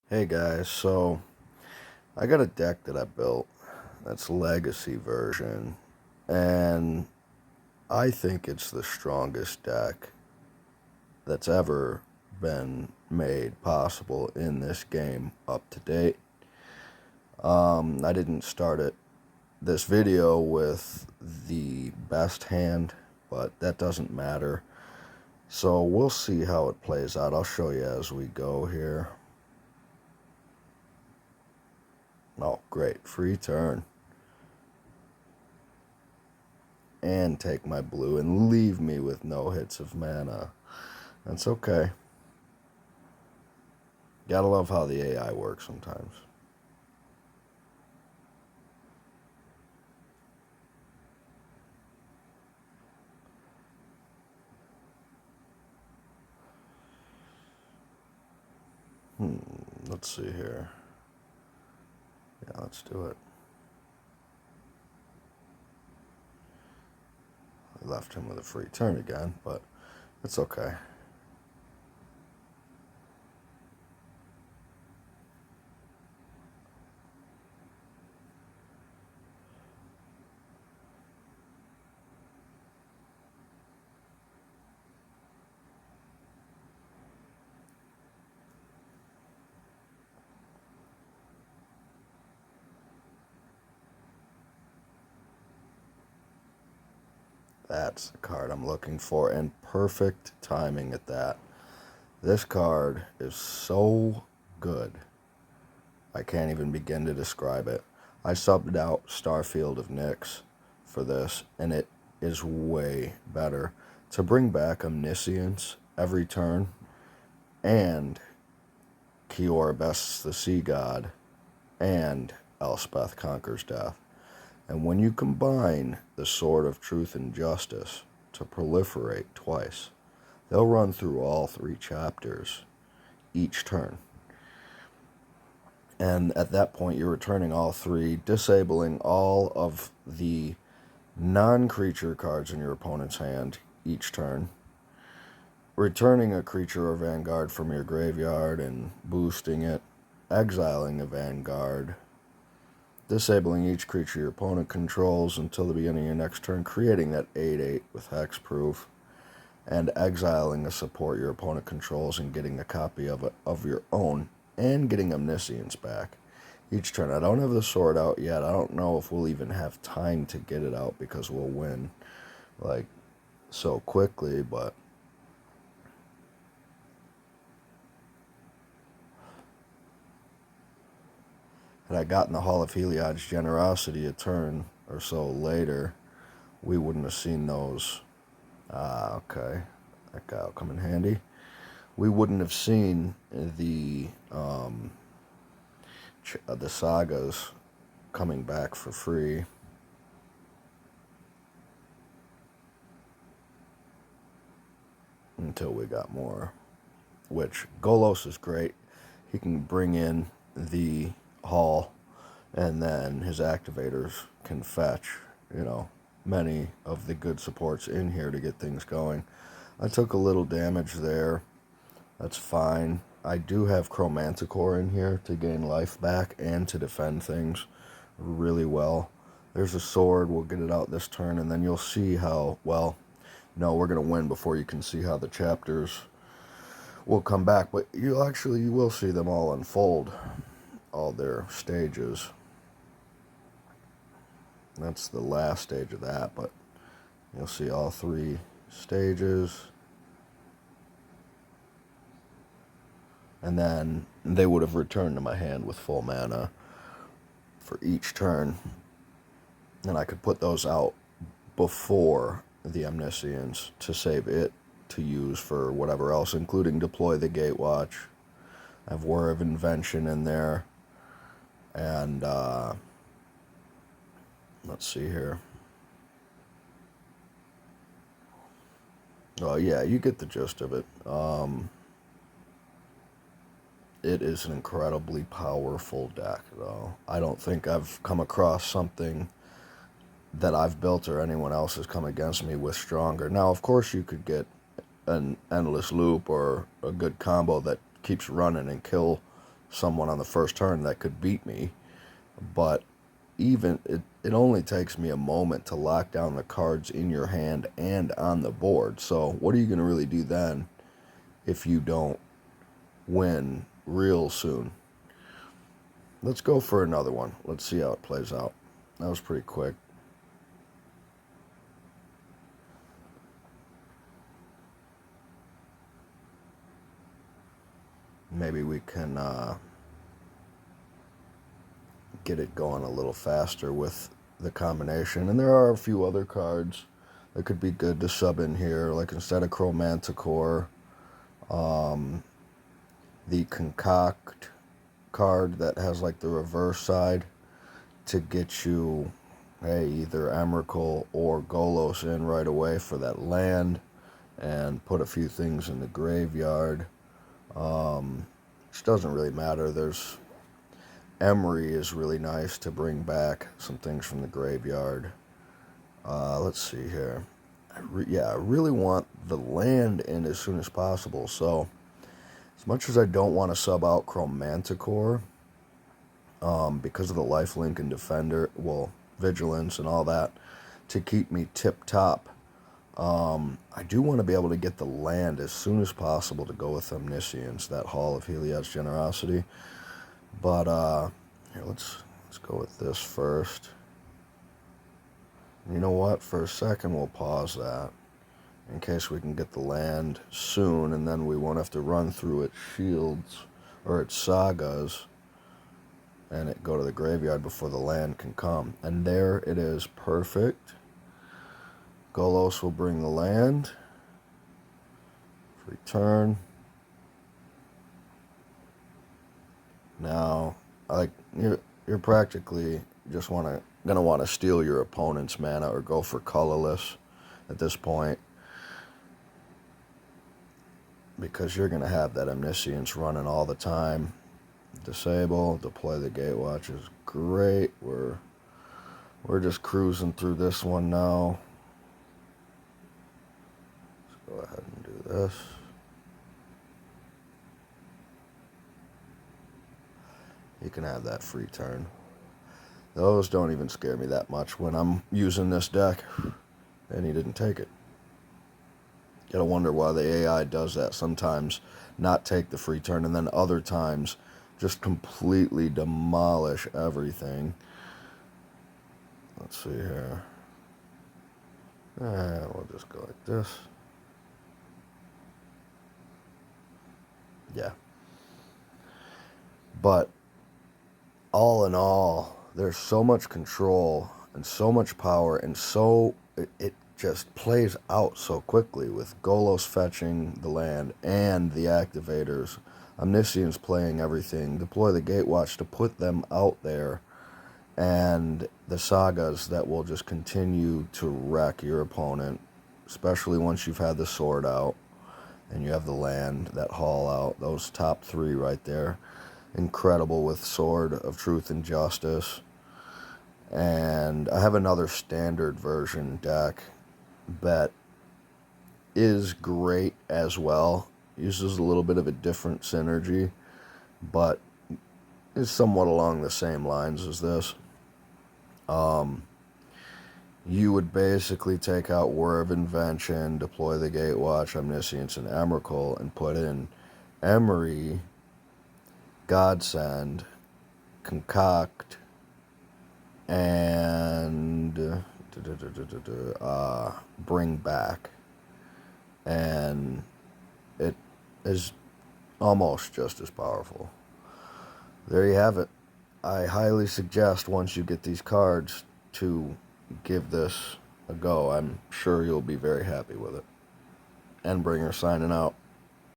Hey guys, so I got a deck that I built that's legacy version, and I think it's the strongest deck that's ever been made possible in this game up to date. I didn't start this video with the best hand, but that doesn't matter. So we'll see how it plays out. I'll show you as we go here. Oh, great. Free turn. And take my blue and leave me with no hits of mana. That's okay. Gotta love how the AI works sometimes. Let's see here. Yeah, let's do it. I left him with a free turn again, but it's okay. That's the card I'm looking for, and perfect timing at that. This card is so good. I can't even begin to describe it. I subbed out Starfield of Nyx for this, and it is way better. To bring back Omniscience every turn, and Kiora bests the Sea God, and Elspeth conquers death. And when you combine the Sword of Truth and Justice to proliferate twice, they'll run through all 3 chapters each turn. And at that point, you're returning all 3, disabling all of the non-creature cards in your opponent's hand each turn, returning a creature or vanguard from your graveyard and boosting it, exiling a vanguard, disabling each creature your opponent controls until the beginning of your next turn, creating that 8/8 with hexproof, and exiling a support your opponent controls and getting a copy of it of your own, and getting Omniscience back each turn. I don't have the sword out yet. I don't know if we'll even have time to get it out because we'll win like so quickly, but had I gotten the Hall of Heliod's Generosity a turn or so later, we wouldn't have seen those. Okay. That guy'll come in handy. We wouldn't have seen the sagas coming back for free. Until we got more. Which, Golos is great. He can bring in the hall, and then his activators can fetch, many of the good supports in here to get things going. I took a little damage there. That's fine. I do have Chromanticore in here to gain life back and to defend things really well. There's a sword. We'll get it out this turn, and then you'll see how, well, no, we're going to win before you can see how the chapters will come back. But you will see them all unfold, all their stages. That's the last stage of that, but you'll see all 3 stages. And then they would have returned to my hand with full mana for each turn. And I could put those out before the Omniscience to save it to use for whatever else, including deploy the Gatewatch. I have War of Invention in there. And, let's see here. Oh, yeah, you get the gist of it. It is an incredibly powerful deck, though. I don't think I've come across something that I've built or anyone else has come against me with stronger. Now, of course, you could get an endless loop or a good combo that keeps running and kill someone on the first turn that could beat me. But even it only takes me a moment to lock down the cards in your hand and on the board. So what are you going to really do then if you don't win real soon? Let's go for another one. Let's see how it plays out. That was pretty quick. Maybe we can get it going a little faster with the combination. And there are a few other cards that could be good to sub in here. Like instead of Chromanticore, the Concoct card that has like the reverse side to get you either Emrakul or Golos in right away for that land and put a few things in the graveyard. Which doesn't really matter. There's Emery is really nice to bring back some things from the graveyard. Let's see here. I really want the land in as soon as possible. So as much as I don't want to sub out Chromanticore, because of the lifelink and defender, vigilance and all that, to keep me tip-top, I do want to be able to get the land as soon as possible to go with Omniscience, that Hall of Heliod's Generosity. But here, let's go with this first. You know what? For a second, we'll pause that in case we can get the land soon, and then we won't have to run through its shields or its sagas and it go to the graveyard before the land can come. And there it is, perfect. Golos will bring the land. Return. Now, like you're practically just gonna want to steal your opponent's mana or go for colorless at this point, because you're gonna have that Omniscience running all the time. Disable, deploy the Gatewatch is great. We're just cruising through this one now. Let's go ahead and do this. You can have that free turn. Those don't even scare me that much when I'm using this deck. And he didn't take it. Gotta wonder why the AI does that. Sometimes not take the free turn, and then other times just completely demolish everything. Let's see here. We'll just go like this. Yeah. But all in all, there's so much control and so much power, and it just plays out so quickly with Golos fetching the land and the activators, Omniscience playing everything, deploy the Gatewatch to put them out there, and the sagas that will just continue to wreck your opponent, especially once you've had the sword out and you have the land, that haul out. Those top three right there, incredible with Sword of Truth and Justice. And I have another standard version deck that is great as well. Uses a little bit of a different synergy, but is somewhat along the same lines as this. You would basically take out War of Invention, deploy the Gatewatch, Omniscience, and Emrakul, and put in Emery, Godsend, Concoct, and Bring Back. And it is almost just as powerful. There you have it. I highly suggest, once you get these cards, to give this a go. I'm sure you'll be very happy with it. Endbringer signing out.